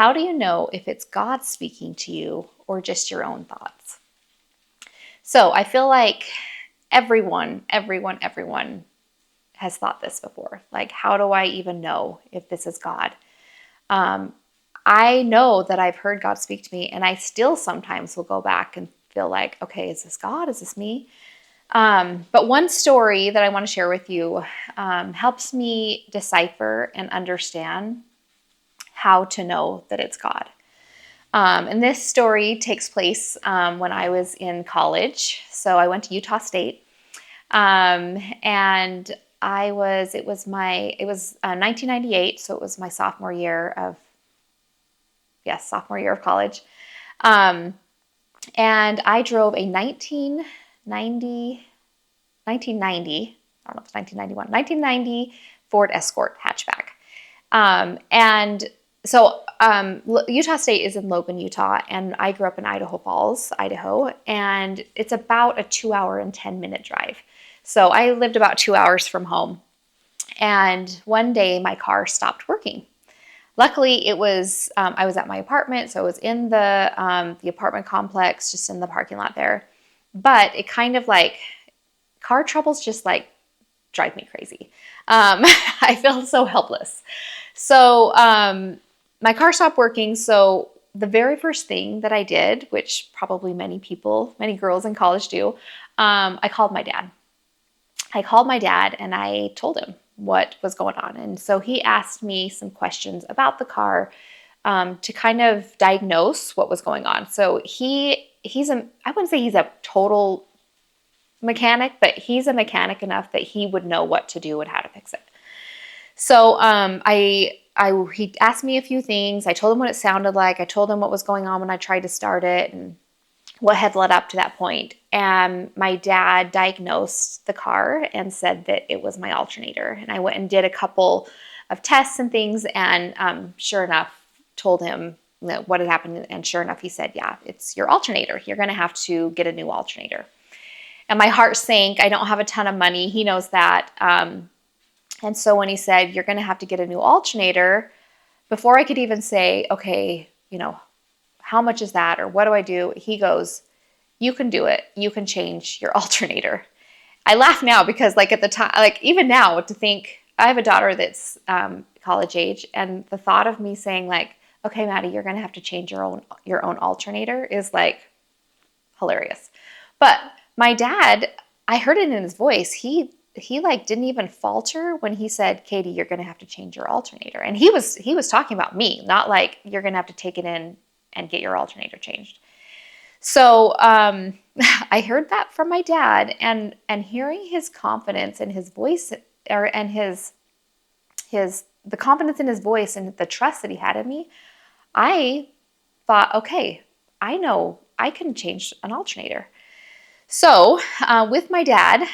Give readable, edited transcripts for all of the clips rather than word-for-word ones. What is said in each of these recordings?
How do you know if it's God speaking to you or just your own thoughts? So I feel like everyone has thought this before. Like, how do I even know if this is God? Um, I know that I've heard God speak to me, and I still sometimes will go back and feel like, okay, is this God? Is this me? But one story that I want to share with you helps me decipher and understand how to know that it's God. And this story takes place when I was in college. So I went to Utah State, and it was 1998. So it was my sophomore year of college. Um, and I drove a 1990, I don't know if it's 1990 Ford Escort hatchback. And so Utah State is in Logan, Utah, and I grew up in Idaho Falls, Idaho, and it's about a 2 hour and 10-minute drive. So I lived about 2 hours from home. And one day my car stopped working. Luckily, I was at my apartment, so I was in the apartment complex, just in the parking lot there. But it kind of like, car troubles just like drive me crazy. I feel so helpless. So my car stopped working. So the very first thing that I did, which probably many girls in college do, I called my dad. And I told him what was going on. And so he asked me some questions about the car to kind of diagnose what was going on. So I wouldn't say he's a total mechanic, but he's a mechanic enough that he would know what to do and how to fix it. So he asked me a few things. I told him what it sounded like. I told him what was going on when I tried to start it and what had led up to that point. And my dad diagnosed the car and said that it was my alternator. And I went and did a couple of tests and things, and sure enough, told him what had happened. And sure enough, he said, yeah, it's your alternator. You're going to have to get a new alternator. And my heart sank. I don't have a ton of money. He knows that. And so when he said, you're going to have to get a new alternator, before I could even say, okay, how much is that? Or what do I do? He goes, you can do it. You can change your alternator. I laugh now because at the time, even now, to think I have a daughter that's college age, and the thought of me saying okay, Maddie, you're going to have to change your own alternator is hilarious. But my dad, I heard it in his voice. He didn't even falter when he said, Katie, you're going to have to change your alternator. And he was talking about me, not like you're going to have to take it in and get your alternator changed. So I heard that from my dad, and hearing his confidence in his voice, the confidence in his voice and the trust that he had in me, I thought, okay, I know I can change an alternator. So with my dad,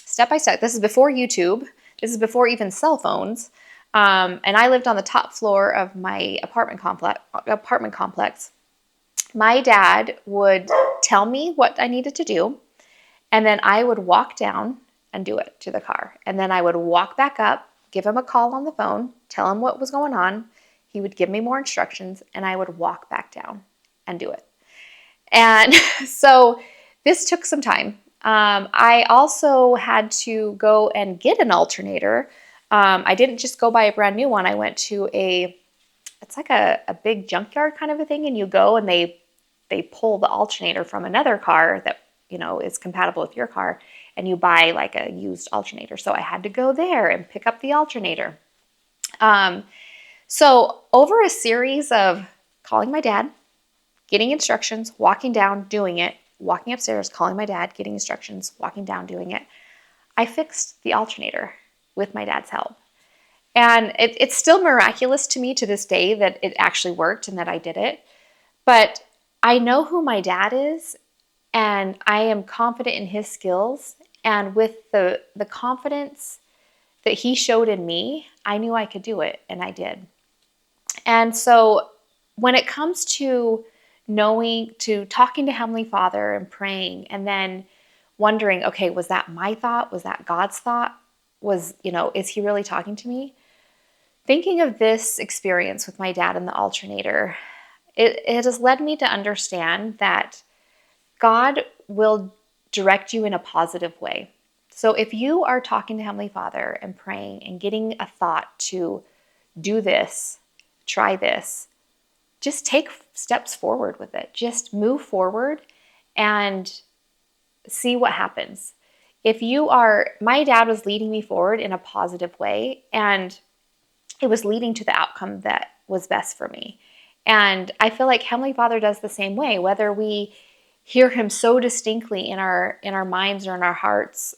step by step, this is before YouTube, this is before even cell phones, and I lived on the top floor of my apartment complex. My dad would tell me what I needed to do, and then I would walk down and do it to the car. And then I would walk back up, give him a call on the phone, tell him what was going on. He would give me more instructions, and I would walk back down and do it. And so this took some time. I also had to go and get an alternator. I didn't just go buy a brand new one. I went to it's like a big junkyard kind of a thing, and you go and they pull the alternator from another car that is compatible with your car, and you buy a used alternator. So I had to go there and pick up the alternator. So over a series of calling my dad, getting instructions, walking down, doing it, walking upstairs, calling my dad, getting instructions, walking down, doing it, I fixed the alternator with my dad's help. And it's still miraculous to me to this day that it actually worked and that I did it. But I know who my dad is, and I am confident in his skills. And with the confidence that he showed in me, I knew I could do it, and I did. And so when it comes to talking to Heavenly Father and praying, and then wondering, okay, was that my thought? Was that God's thought? Is he really talking to me? thinking of this experience with my dad and the alternator, it has led me to understand that God will direct you in a positive way. So if you are talking to Heavenly Father and praying and getting a thought to do this, try this, just take steps forward with it. Just move forward and see what happens. My dad was leading me forward in a positive way, and it was leading to the outcome that was best for me. And I feel like Heavenly Father does the same way, whether we hear Him so distinctly in our minds or in our hearts,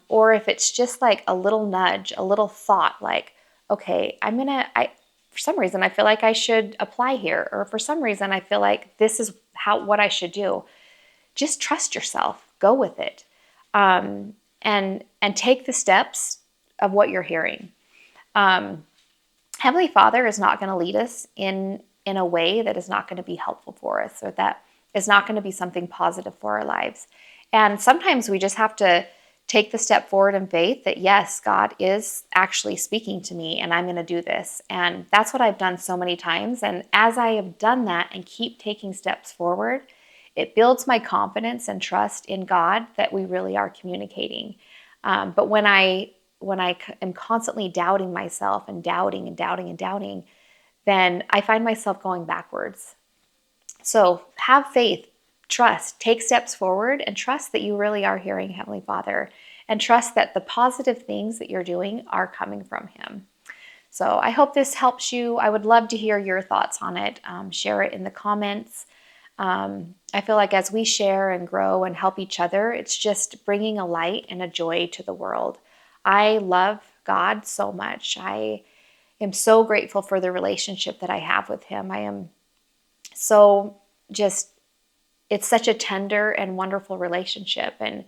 or if it's just like a little nudge, a little thought, like, okay, for some reason I feel like I should apply here, or for some reason I feel like this is what I should do. Just trust yourself, go with it, and take the steps of what you're hearing. Heavenly Father is not going to lead us in a way that is not going to be helpful for us, or that is not going to be something positive for our lives. And sometimes we just have to take the step forward in faith that, yes, God is actually speaking to me and I'm going to do this. And that's what I've done so many times. And as I have done that and keep taking steps forward, it builds my confidence and trust in God that we really are communicating. But when I am constantly doubting myself and doubting, then I find myself going backwards. So have faith, trust, take steps forward, and trust that you really are hearing Heavenly Father, and trust that the positive things that you're doing are coming from Him. So I hope this helps you. I would love to hear your thoughts on it. Share it in the comments. I feel like as we share and grow and help each other, it's just bringing a light and a joy to the world. I love God so much. I am so grateful for the relationship that I have with Him. I am so it's such a tender and wonderful relationship. And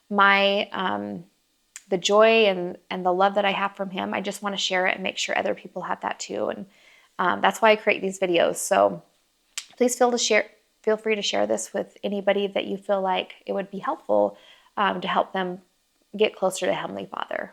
the joy and the love that I have from Him, I just want to share it and make sure other people have that too. And that's why I create these videos. So please feel free to share this with anybody that you feel like it would be helpful to help them get closer to Heavenly Father.